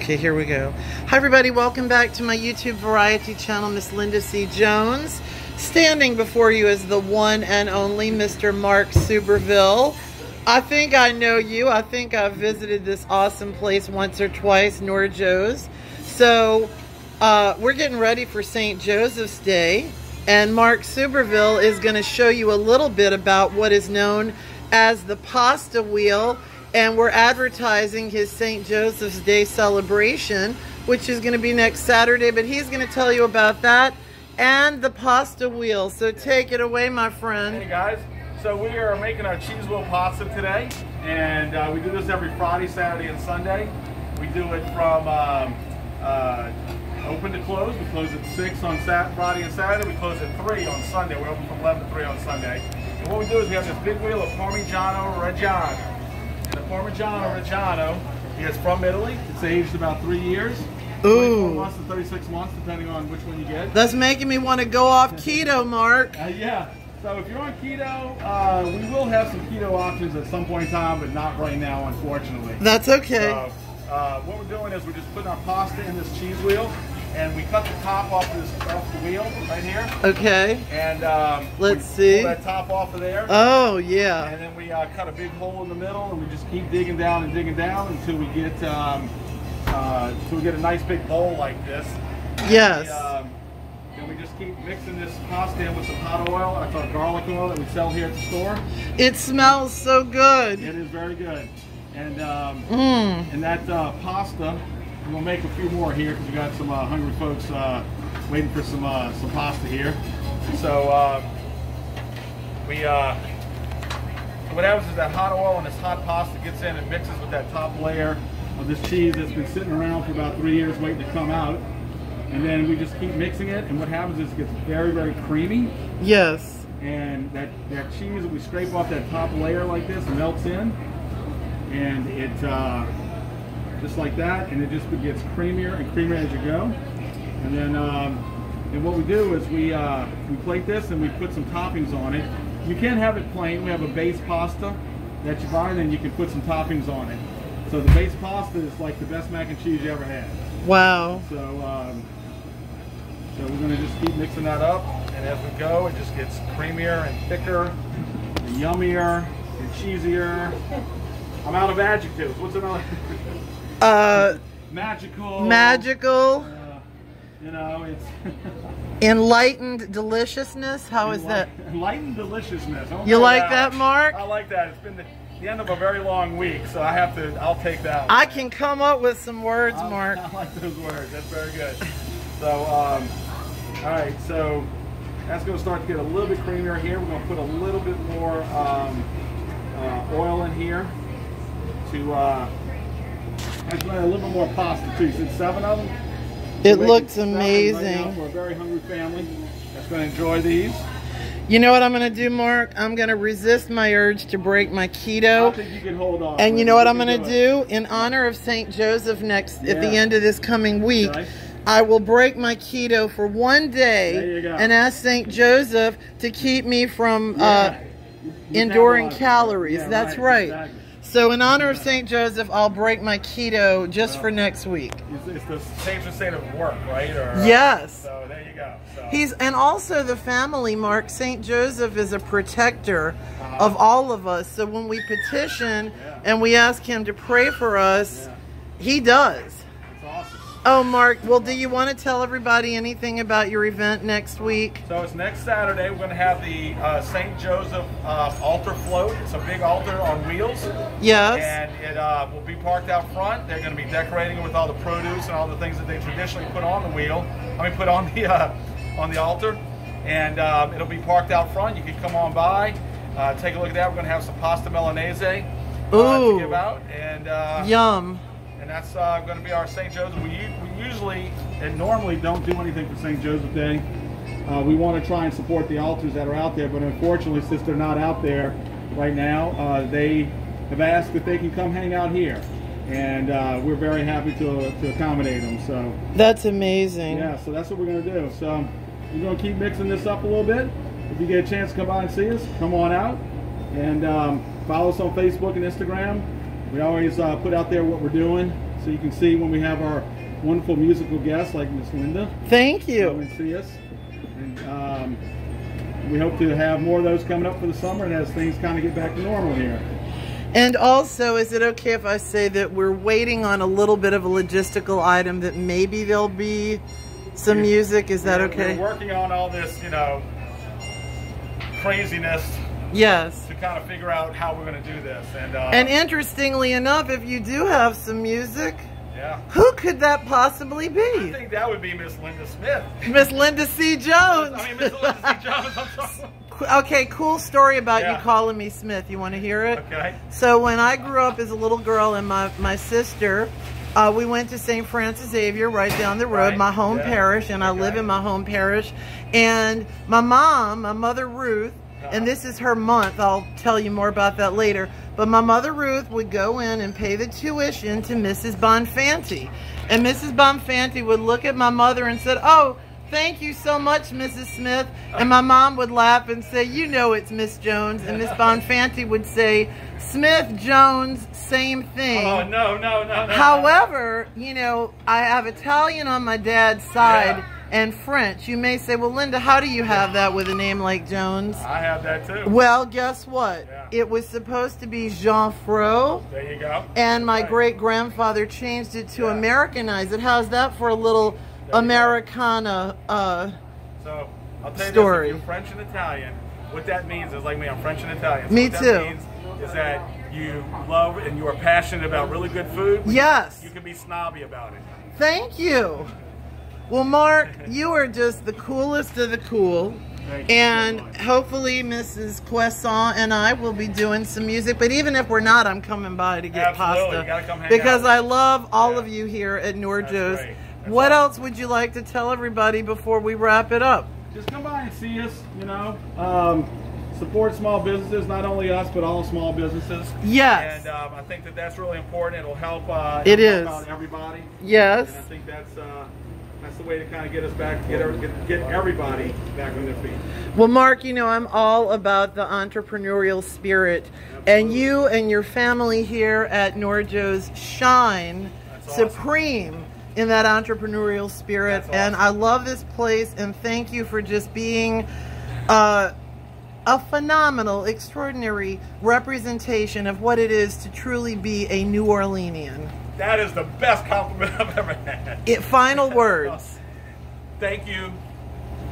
Okay, here we go. Hi everybody, welcome back to my YouTube variety channel, Miss Linda C. Jones. Standing before you is the one and only Mr. Mark Subberville. I think I know you. I think I've visited this awesome place once or twice, Norjoes. So we're getting ready for St. Joseph's Day, and Mark Subberville is going to show you a little bit about what is known as the pasta wheel. And we're advertising his St. Joseph's Day celebration, which is going to be next Saturday, but he's going to tell you about that and the pasta wheel. So take it away, my friend. Hey guys, so we are making our cheese wheel pasta today, and we do this every Friday, Saturday, and Sunday. We do it from open to close. We close at 6 on Friday and Saturday. We close at 3 on Sunday. We're open from 11 to 3 on Sunday. And what we do is we have this big wheel of Parmigiano Reggiano. The Parmigiano Reggiano is from Italy. It's aged about 3 years. Ooh. 24 months to 36 months, depending on which one you get. That's making me want to go off keto, Mark. Yeah. So if you're on keto, we will have some keto options at some point in time, but not right now, unfortunately. That's okay. What we're doing is we're just putting our pasta in this cheese wheel, and we cut the top off the wheel right here. Okay. And let's see. Pull that top off of there. Oh yeah. And then we cut a big hole in the middle, and we just keep digging down and digging down until we get a nice big bowl like this. Yes. And we just keep mixing this pasta in with some hot oil. That's our garlic oil that we sell here at the store. It smells so good. It is very good. And and that pasta, we'll make a few more here because we got some hungry folks waiting for some pasta here. So what happens is that hot oil and this hot pasta gets in and mixes with that top layer of this cheese that's been sitting around for about 3 years waiting to come out. And then we just keep mixing it, and what happens is it gets very, very creamy. Yes. And that cheese that we scrape off that top layer like this melts in, and it just like that, and it just gets creamier and creamier as you go. And then and what we do is we plate this and we put some toppings on it. You can have it plain. We have a base pasta that you buy, and then you can put some toppings on it. So the base pasta is like the best mac and cheese you ever had. Wow. So so we're going to just keep mixing that up, and as we go, it just gets creamier and thicker and yummier and cheesier. I'm out of adjectives. What's another? Magical. Magical. You know, it's enlightened deliciousness. How is that? Enlightened deliciousness. You like that, Mark? I like that. It's been the end of a very long week, so I'll take that one. I can come up with some words, Mark. I like those words. That's very good. So, all right. So that's going to start to get a little bit creamier here. We're going to put a little bit more oil in here to actually a little bit more pasta too. Since 7 of them. It looks amazing. Right now for a very hungry family that's going to enjoy these. You know what I'm going to do, Mark? I'm going to resist my urge to break my keto. I think you can hold on. And you know what I'm going to do? In honor of St. Joseph at the end of this coming week, right, I will break my keto for 1 day and ask St. Joseph to keep me from enduring calories. Yeah, that's right. Exactly. So in honor of St. Joseph, I'll break my keto just for next week. It's the same state of work, right? Or, yes. So there you go. So. And also the family, Mark. St. Joseph is a protector of all of us. So when we petition and we ask him to pray for us, he does. That's awesome. Oh, Mark, well, do you want to tell everybody anything about your event next week? So it's next Saturday. We're going to have the St. Joseph altar float. It's a big altar on wheels. Yes. And it will be parked out front. They're going to be decorating it with all the produce and all the things that they traditionally put on the wheel. Put on the altar. And it'll be parked out front. You can come on by, take a look at that. We're going to have some pasta Milanese to give out. And yum. And that's going to be our St. Joseph. We usually and normally don't do anything for St. Joseph Day. We want to try and support the altars that are out there, but unfortunately, since they're not out there right now, they have asked if they can come hang out here. And we're very happy to accommodate them. So that's amazing. Yeah, so that's what we're going to do. So we're going to keep mixing this up a little bit. If you get a chance to come by and see us, come on out. And follow us on Facebook and Instagram. We always put out there what we're doing. so you can see when we have our wonderful musical guests like Miss Linda. Thank you. Come and see us. And we hope to have more of those coming up for the summer and as things kind of get back to normal here. And also, is it okay if I say that we're waiting on a little bit of a logistical item that maybe there'll be some music? Is that okay? We're working on all this, you know, craziness. Yes. To kind of figure out how we're going to do this. And interestingly enough, if you do have some music, yeah, who could that possibly be? I think that would be Miss Linda Smith. Miss Linda C. Jones. I mean, Miss Linda C. Jones, I'm sorry. Okay, cool story about you calling me Smith. You want to hear it? Okay. So when I grew up as a little girl and my sister, we went to St. Francis Xavier right down the road, my home parish, and I live in my home parish. And my mom, my mother Ruth, and this is her month, I'll tell you more about that later, but my mother Ruth would go in and pay the tuition to Mrs. Bonfanti. And Mrs. Bonfanti would look at my mother and said, "Oh, thank you so much, Mrs. Smith." And my mom would laugh and say, "You know it's Miss Jones." And Miss Bonfanti would say, "Smith, Jones, same thing." Oh, no. However, you know, I have Italian on my dad's side and French. You may say, "Well, Linda, how do you have that with a name like Jones?" I have that too. Well, guess what? It was supposed to be Jean Fro. There you go. And my great-grandfather changed it to Americanize it. How's that for a little Americana So, I'll tell you story? This, if you're French and Italian, what that means is, like me, I'm French and Italian. So Me what too. That means is that you love and you are passionate about really good food. Yes. You can be snobby about it. Thank you. Well, Mark, you are just the coolest of the cool. Thank you And so much. hopefully Mrs. Quesson and I will be doing some music. But even if we're not, I'm coming by to get Absolutely. You gotta come hang because out. I love all of you here at Norjoes. That's great. What else would you like to tell everybody before we wrap it up? Just come by and see us, you know. Support small businesses, not only us, but all small businesses. Yes. And I think that that's really important. It'll help, It help is. out everybody. Yes. And I think that's the way to kind of get us back, get everybody back on their feet. Well, Mark, you know, I'm all about the entrepreneurial spirit. Absolutely. And you and your family here at Norjoes shine supreme in that entrepreneurial spirit. That's awesome. And I love this place, and thank you for just being a phenomenal, extraordinary representation of what it is to truly be a New Orleanian. That is the best compliment I've ever had. Final words. Thank you.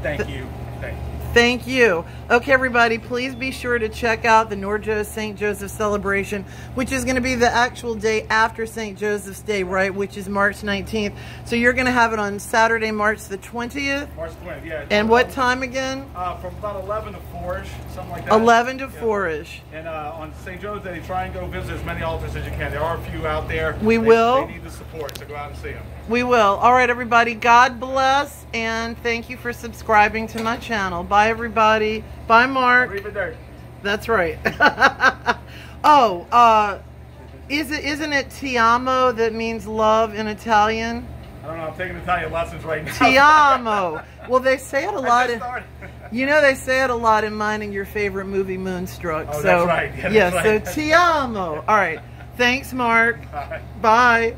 Thank you. Thank you. Thank you. Okay, everybody, please be sure to check out the Norjoes St. Joseph celebration, which is going to be the actual day after St. Joseph's Day, right, which is March 19th. So you're going to have it on Saturday, March the 20th? March 20th, yeah. And what time again? From about 11 to 4-ish, something like that. 11 to 4-ish. And on St. Joe's Day, try and go visit as many altars as you can. There are a few out there. We will. They need the support, so go out and see them. We will. All right, everybody. God bless, and thank you for subscribing to my channel. Bye, everybody. Bye, Mark. That's right. Oh, isn't it ti amo that means love in Italian? I don't know. I'm taking Italian lessons right now. Ti amo. Well, they say it a lot. You know, they say it a lot in mine and your favorite movie, Moonstruck. Oh, so, that's right. Yeah, that's so right. ti amo. All right. Thanks, Mark. Bye.